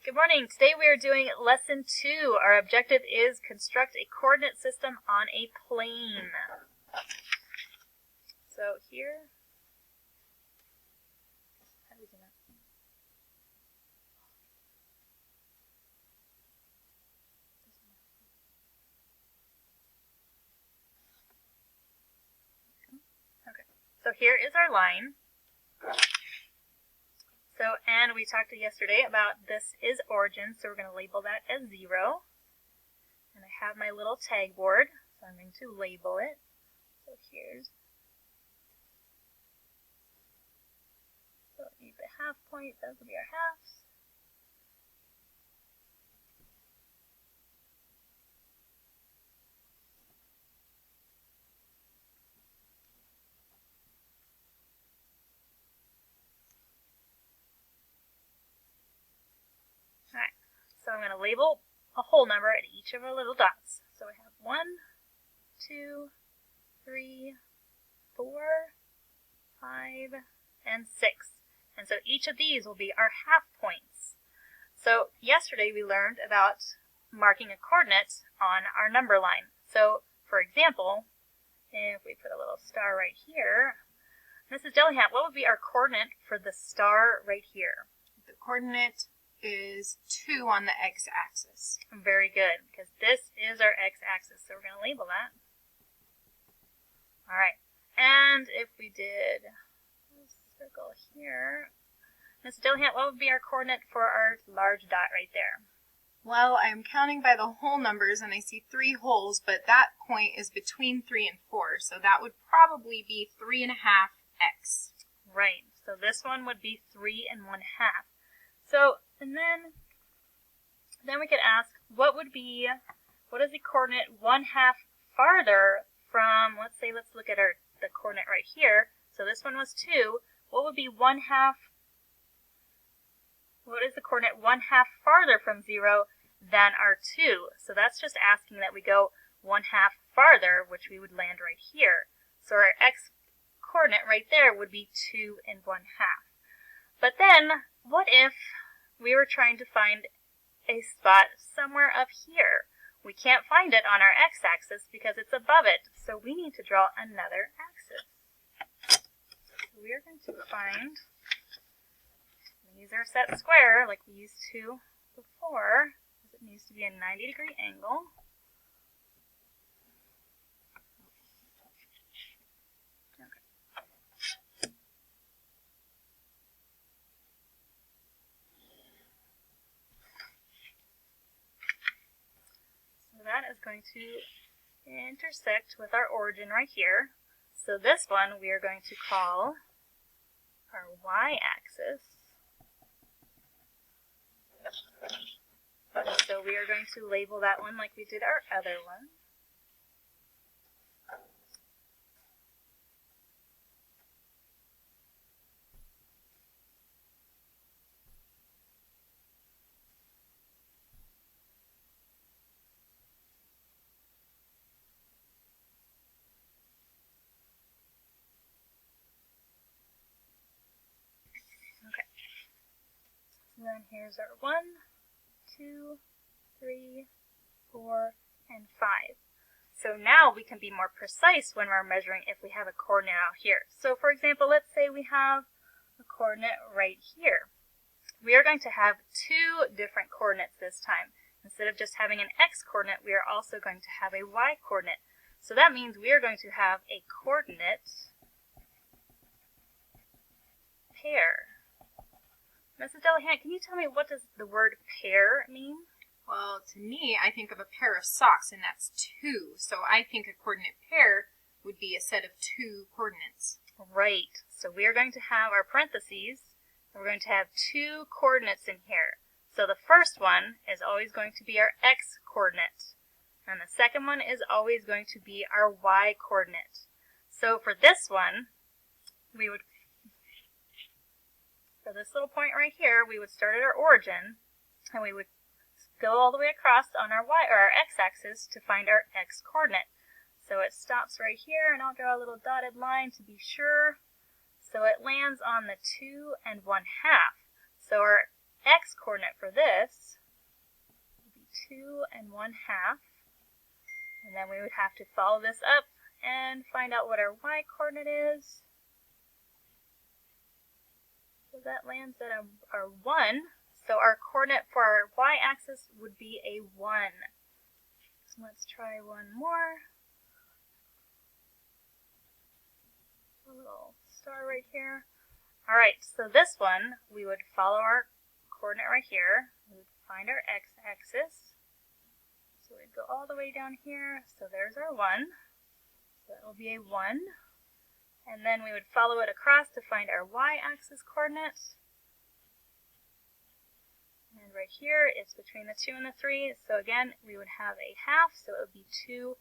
Good morning. Today we are doing lesson 2. Our objective is construct a coordinate system on a plane. So here, how do we do that? Okay. So here is our line. And we talked yesterday about this is origin, so we're going to label that as 0. And I have my little tag board, so I'm going to label it. So here's, so we need the half point, those will be our halves. Alright, so I'm going to label a whole number at each of our little dots. So we have 1, 2, 3, 4, 5, and 6. And so each of these will be our half points. So yesterday we learned about marking a coordinate on our number line. So for example, if we put a little star right here, Mrs. Delahunt, what would be our coordinate for the star right here? The coordinate is 2 on the x-axis. Very good, because this is our x-axis, so we're going to label that. All right, and if we did a circle here, Mrs. Delahunt, what would be our coordinate for our large dot right there? Well, I'm counting by the whole numbers, and I see 3 holes, but that point is between 3 and 4, so that would probably be 3.5x. Right, so this one would be 3 1/2. So, and then we could ask, what is the coordinate 1/2 farther from, let's look at the coordinate right here. So this one was 2. What would be 1/2? What is the coordinate 1/2 farther from 0 than our 2? So that's just asking that we go 1/2 farther, which we would land right here. So our x coordinate right there would be 2 1/2. But then, what if we were trying to find a spot somewhere up here? We can't find it on our x-axis because it's above it, so we need to draw another axis. So we are going to find, use our set square like we used to before, because it needs to be a 90-degree angle. That is going to intersect with our origin right here. So this one we are going to call our y-axis. So we are going to label that one like we did our other one. And then here's our 1, 2, 3, 4, and 5. So now we can be more precise when we're measuring if we have a coordinate out here. So for example, let's say we have a coordinate right here. We are going to have 2 different coordinates this time. Instead of just having an x coordinate, we are also going to have a y coordinate. So that means we are going to have a coordinate pair. Mrs. Delahunt, can you tell me what does the word pair mean? Well, to me, I think of a pair of socks, and that's 2. So I think a coordinate pair would be a set of 2 coordinates. Right. So we are going to have our parentheses, and we're going to have 2 coordinates in here. So the first one is always going to be our x coordinate, and the second one is always going to be our y coordinate. So for this one, for this little point right here, we would start at our origin, and we would go all the way across on our y or our x-axis to find our x coordinate. So it stops right here, and I'll draw a little dotted line to be sure. So it lands on the 2 1/2. So our x-coordinate for this would be 2 1/2. And then we would have to follow this up and find out what our y-coordinate is. So that lands at our 1. So our coordinate for our y-axis would be a 1. So let's try one more. A little star right here. Alright, so this one, we would follow our coordinate right here. We would find our x-axis. So we'd go all the way down here. So there's our 1. So that will be a 1. And then we would follow it across to find our y-axis coordinate. And right here, it's between the 2 and the 3. So again, we would have a half. So it would be 2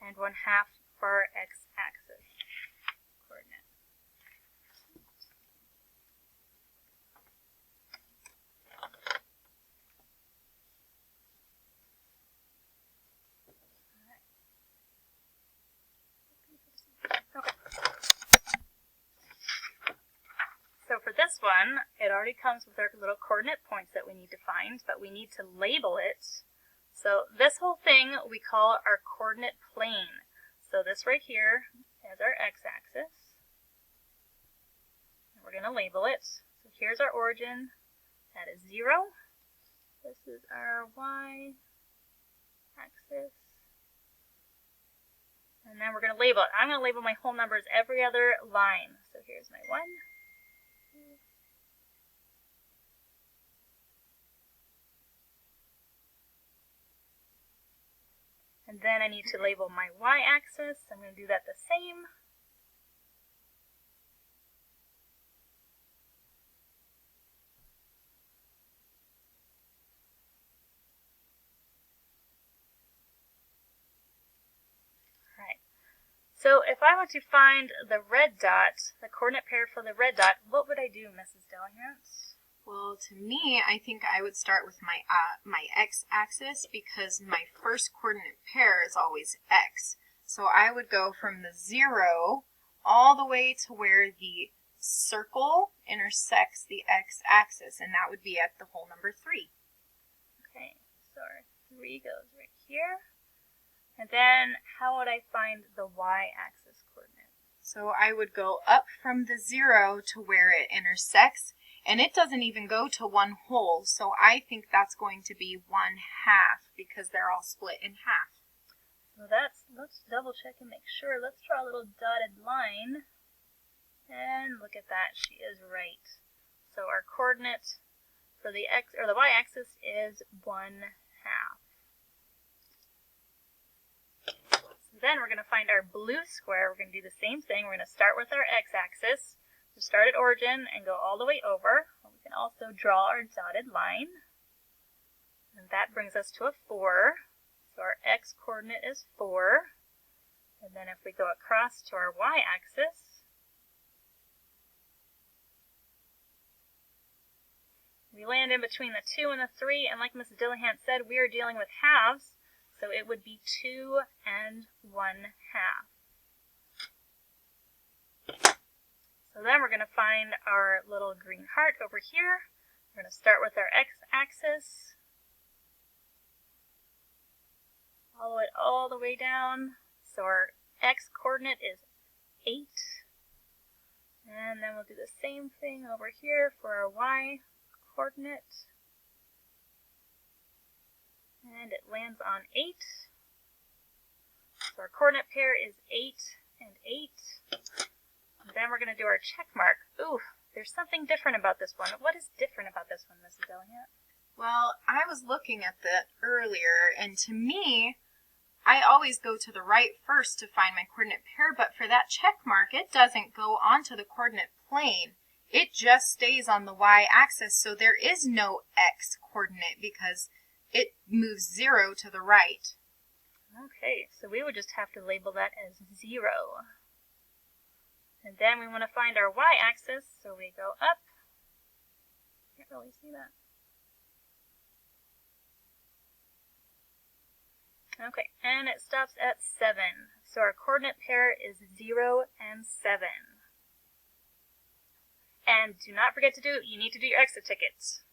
1/2 for our x-axis coordinate. Okay. So for this one, it already comes with our little coordinate points that we need to find, but we need to label it. So this whole thing we call our coordinate plane. So this right here is our x-axis. And we're going to label it. So here's our origin. That is 0. This is our y-axis. And then we're going to label it. I'm going to label my whole numbers every other line. So here's my 1. 2. And then I need to label my y-axis. I'm going to do that the same. So if I want to find the red dot, the coordinate pair for the red dot, what would I do, Mrs. Dillahant? Well, to me, I think I would start with my x-axis because my first coordinate pair is always x. So I would go from the 0 all the way to where the circle intersects the x-axis, and that would be at the whole number 3. Okay, so our 3 goes right here. And then how would I find the y-axis coordinate? So I would go up from the 0 to where it intersects, and it doesn't even go to one whole, so I think that's going to be 1/2 because they're all split in half. So let's double check and make sure. Let's draw a little dotted line. And look at that, she is right. So our coordinate for the x or the y-axis is 1/2. Then we're going to find our blue square. We're going to do the same thing. We're going to start with our x-axis. So start at origin and go all the way over. We can also draw our dotted line. And that brings us to a 4. So our x-coordinate is 4. And then if we go across to our y-axis, we land in between the 2 and the 3. And like Mrs. Dillahant said, we are dealing with halves. So it would be 2 1/2. So then we're going to find our little green heart over here. We're going to start with our x-axis. Follow it all the way down. So our x-coordinate is 8. And then we'll do the same thing over here for our y-coordinate. And it lands on 8. So our coordinate pair is 8 and 8. And then we're going to do our check mark. Ooh, there's something different about this one. What is different about this one, Mrs. Dillahant? Well, I was looking at that earlier, and to me, I always go to the right first to find my coordinate pair, but for that check mark, it doesn't go onto the coordinate plane. It just stays on the y-axis, so there is no x-coordinate because it moves 0 to the right. Okay, so we would just have to label that as 0. And then we want to find our y-axis, so we go up. Can't really see that. Okay, and it stops at 7. So our coordinate pair is 0 and 7. And do not forget to you need to do your exit tickets.